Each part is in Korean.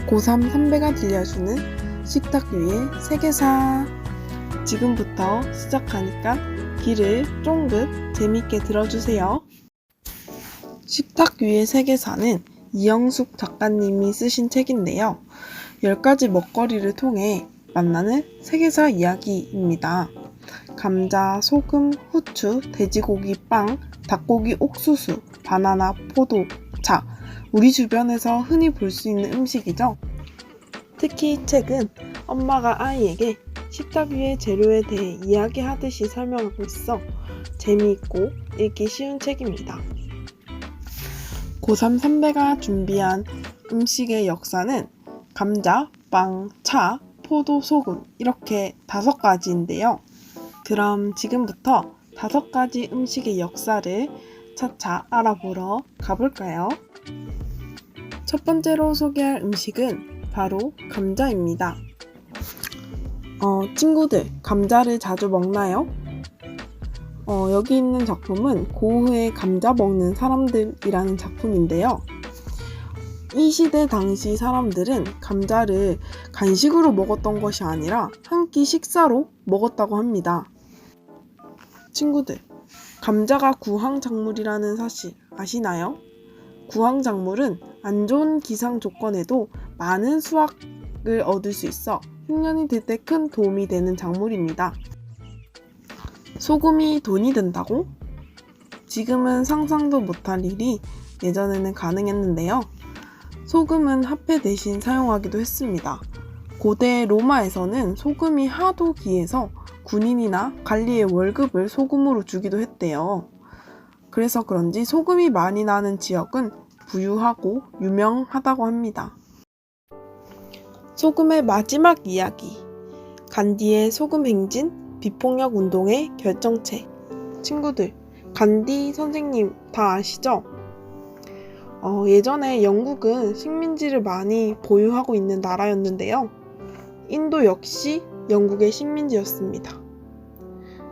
고3 선배가 들려주는 식탁 위의 세계사. 지금부터 시작하니까 귀를 쫑긋 재밌게 들어주세요. 식탁 위의 세계사는 이영숙 작가님이 쓰신 책인데요. 10가지 먹거리를 통해 만나는 세계사 이야기입니다. 감자, 소금, 후추, 돼지고기, 빵, 닭고기, 옥수수, 바나나, 포도, 차. 우리 주변에서 흔히 볼 수 있는 음식이죠. 특히 이 책은 엄마가 아이에게 식탁 위의 재료에 대해 이야기하듯이 설명하고 있어 재미있고 읽기 쉬운 책입니다. 고3 선배가 준비한 음식의 역사는 감자, 빵, 차, 포도, 소금 이렇게 5가지인데요. 그럼 지금부터 5가지 음식의 역사를 차차 알아보러 가볼까요? 첫 번째로 소개할 음식은 바로 감자입니다. 친구들, 감자를 자주 먹나요? 여기 있는 작품은 고흐의 감자 먹는 사람들이라는 작품인데요. 이 시대 당시 사람들은 감자를 간식으로 먹었던 것이 아니라 한 끼 식사로 먹었다고 합니다. 친구들, 감자가 구황작물이라는 사실 아시나요? 구황작물은 안 좋은 기상 조건에도 많은 수확을 얻을 수 있어 흉년이 들 때 큰 도움이 되는 작물입니다. 소금이 돈이 된다고? 지금은 상상도 못할 일이 예전에는 가능했는데요. 소금은 화폐 대신 사용하기도 했습니다. 고대 로마에서는 소금이 하도 귀해서 군인이나 관리의 월급을 소금으로 주기도 했대요. 그래서 그런지 소금이 많이 나는 지역은 부유하고 유명하다고 합니다. 소금의 마지막 이야기. 간디의 소금 행진, 비폭력 운동의 결정체. 친구들, 간디 선생님 다 아시죠? 예전에 영국은 식민지를 많이 보유하고 있는 나라였는데요. 인도 역시 영국의 식민지였습니다.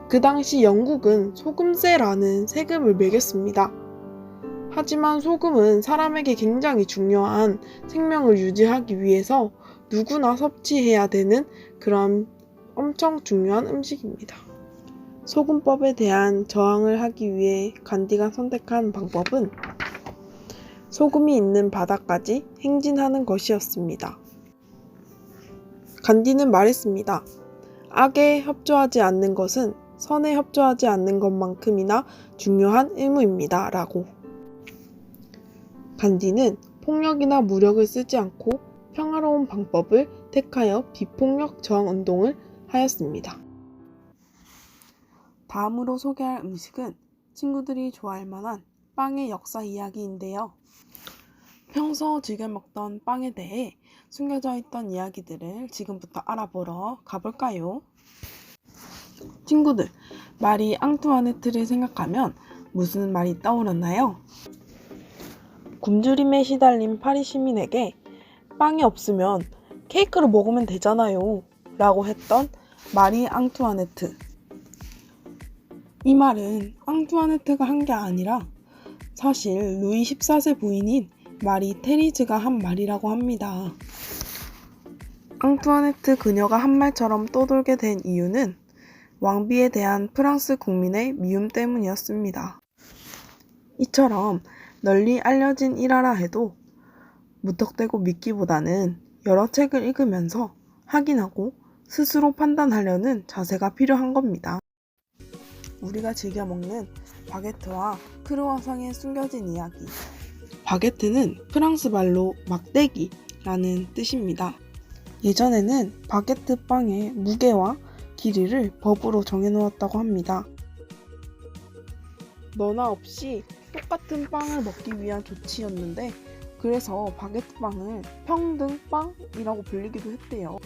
그 당시 영국은 소금세라는 세금을 매겼습니다. 하지만 소금은 사람에게 굉장히 중요한 생명을 유지하기 위해서 누구나 섭취해야 되는 그런 엄청 중요한 음식입니다. 소금법에 대한 저항을 하기 위해 간디가 선택한 방법은 소금이 있는 바다까지 행진하는 것이었습니다. 간디는 말했습니다. 악에 협조하지 않는 것은 선에 협조하지 않는 것만큼이나 중요한 의무입니다. 라고. 간디는 폭력이나 무력을 쓰지 않고 평화로운 방법을 택하여 비폭력 저항 운동을 하였습니다. 다음으로 소개할 음식은 친구들이 좋아할 만한 빵의 역사 이야기인데요. 평소 즐겨 먹던 빵에 대해 숨겨져 있던 이야기들을 지금부터 알아보러 가볼까요? 친구들, 마리 앙투아네트를 생각하면 무슨 말이 떠오르나요? 굶주림에 시달린 파리 시민에게 빵이 없으면 케이크를 먹으면 되잖아요 라고 했던 마리 앙투아네트. 이 말은 앙투아네트가 한 게 아니라 사실 루이 14세 부인인 마리 테리즈가 한 말이라고 합니다. 앙투아네트 그녀가 한 말처럼 떠돌게 된 이유는 왕비에 대한 프랑스 국민의 미움 때문이었습니다. 이처럼 널리 알려진 일화라 해도 무턱대고 믿기보다는 여러 책을 읽으면서 확인하고 스스로 판단하려는 자세가 필요한 겁니다. 우리가 즐겨 먹는 바게트와 크루아상에 숨겨진 이야기. 바게트는 프랑스 말로 막대기라는 뜻입니다. 예전에는 바게트 빵의 무게와 길이를 법으로 정해놓았다고 합니다. 너나 없이 똑같은 빵을 먹기 위한 조치였는데 그래서 바게트 빵을 평등빵이라고 불리기도 했대요.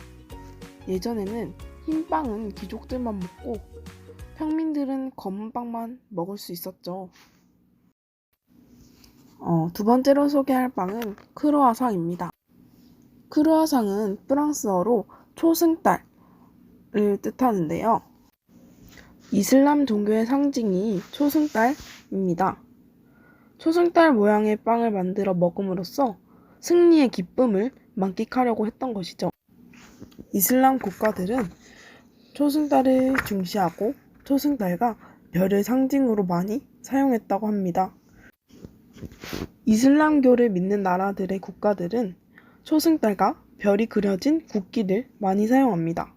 예전에는 흰 빵은 귀족들만 먹고 평민들은 검은 빵만 먹을 수 있었죠. 두 번째로 소개할 빵은 크루아상입니다. 크루아상은 프랑스어로 초승달을 뜻하는데요. 이슬람 종교의 상징이 초승달입니다. 초승달 모양의 빵을 만들어 먹음으로써 승리의 기쁨을 만끽하려고 했던 것이죠. 이슬람 국가들은 초승달을 중시하고 초승달과 별을 상징으로 많이 사용했다고 합니다. 이슬람교를 믿는 나라들의 국가들은 초승달과 별이 그려진 국기를 많이 사용합니다.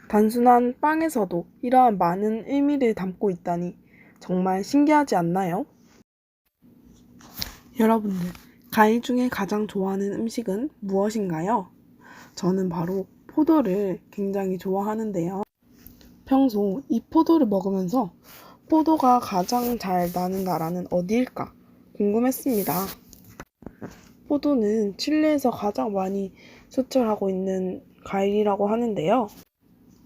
단순한 빵에서도 이러한 많은 의미를 담고 있다니 정말 신기하지 않나요? 여러분들, 과일 중에 가장 좋아하는 음식은 무엇인가요? 저는 바로 포도를 굉장히 좋아하는데요. 평소 이 포도를 먹으면서 포도가 가장 잘 나는 나라는 어디일까 궁금했습니다. 포도는 칠레에서 가장 많이 수출하고 있는 과일이라고 하는데요.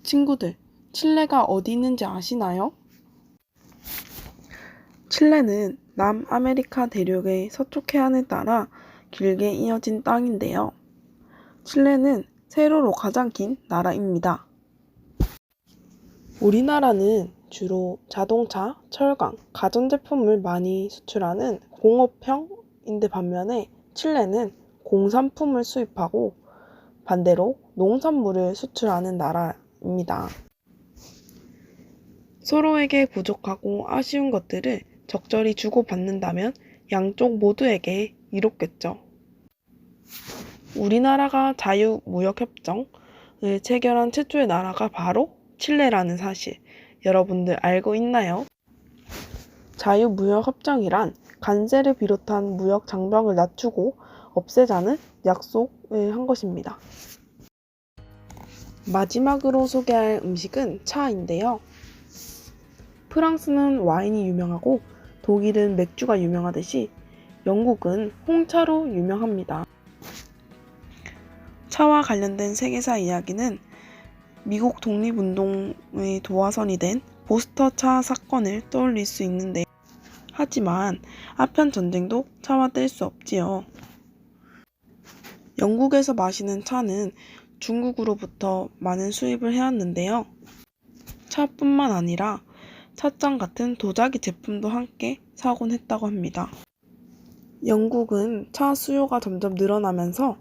친구들, 칠레가 어디 있는지 아시나요? 칠레는 남아메리카 대륙의 서쪽 해안을 따라 길게 이어진 땅인데요. 칠레는 세로로 가장 긴 나라입니다. 우리나라는 주로 자동차, 철강, 가전제품을 많이 수출하는 공업형인데 반면에 칠레는 공산품을 수입하고 반대로 농산물을 수출하는 나라입니다. 서로에게 부족하고 아쉬운 것들을 적절히 주고받는다면 양쪽 모두에게 이롭겠죠. 우리나라가 자유무역협정을 체결한 최초의 나라가 바로 칠레라는 사실 여러분들 알고 있나요? 자유무역협정이란 관세를 비롯한 무역 장벽을 낮추고 없애자는 약속을 한 것입니다. 마지막으로 소개할 음식은 차인데요. 프랑스는 와인이 유명하고 독일은 맥주가 유명하듯이 영국은 홍차로 유명합니다. 차와 관련된 세계사 이야기는 미국 독립운동의 도화선이 된 보스터 차 사건을 떠올릴 수 있는데 하지만 아편 전쟁도 차와 뗄 수 없지요. 영국에서 마시는 차는 중국으로부터 많은 수입을 해왔는데요. 차뿐만 아니라 찻잔 같은 도자기 제품도 함께 사곤 했다고 합니다. 영국은 차 수요가 점점 늘어나면서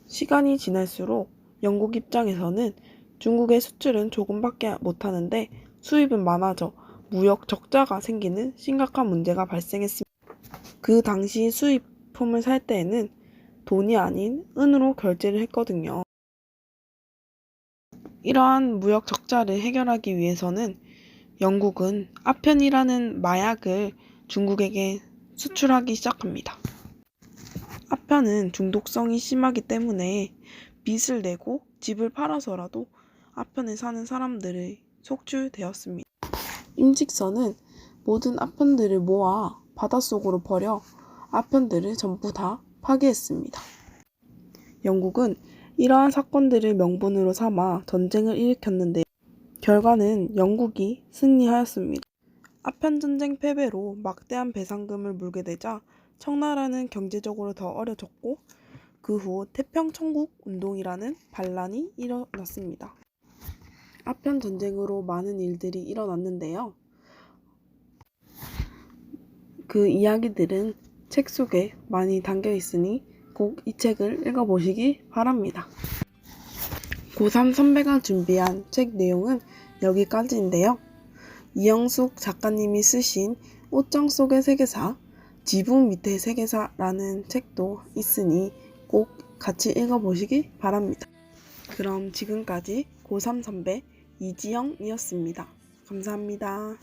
시간이 지날수록 영국 입장에서는 중국의 수출은 조금밖에 못하는데 수입은 많아져 무역 적자가 생기는 심각한 문제가 발생했습니다. 그 당시 수입품을 살 때에는 돈이 아닌 은으로 결제를 했거든요. 이러한 무역 적자를 해결하기 위해서는 영국은 아편이라는 마약을 중국에게 수출하기 시작합니다. 아편은 중독성이 심하기 때문에 빚을 내고 집을 팔아서라도 아편에 사는 사람들이 속출되었습니다. 임직선은 모든 아편들을 모아 바닷속으로 버려 아편들을 전부 다 파괴했습니다. 영국은 이러한 사건들을 명분으로 삼아 전쟁을 일으켰는데 결과는 영국이 승리하였습니다. 아편전쟁 패배로 막대한 배상금을 물게 되자 청나라는 경제적으로 더 어려졌고 그 후 태평천국 운동이라는 반란이 일어났습니다. 아편 전쟁으로 많은 일들이 일어났는데요. 그 이야기들은 책 속에 많이 담겨 있으니 꼭 이 책을 읽어보시기 바랍니다. 고3 선배가 준비한 책 내용은 여기까지인데요. 이영숙 작가님이 쓰신 옷장 속의 세계사, 지붕 밑의 세계사라는 책도 있으니 꼭 같이 읽어보시기 바랍니다. 그럼 지금까지 고3 선배 이지영이었습니다. 감사합니다.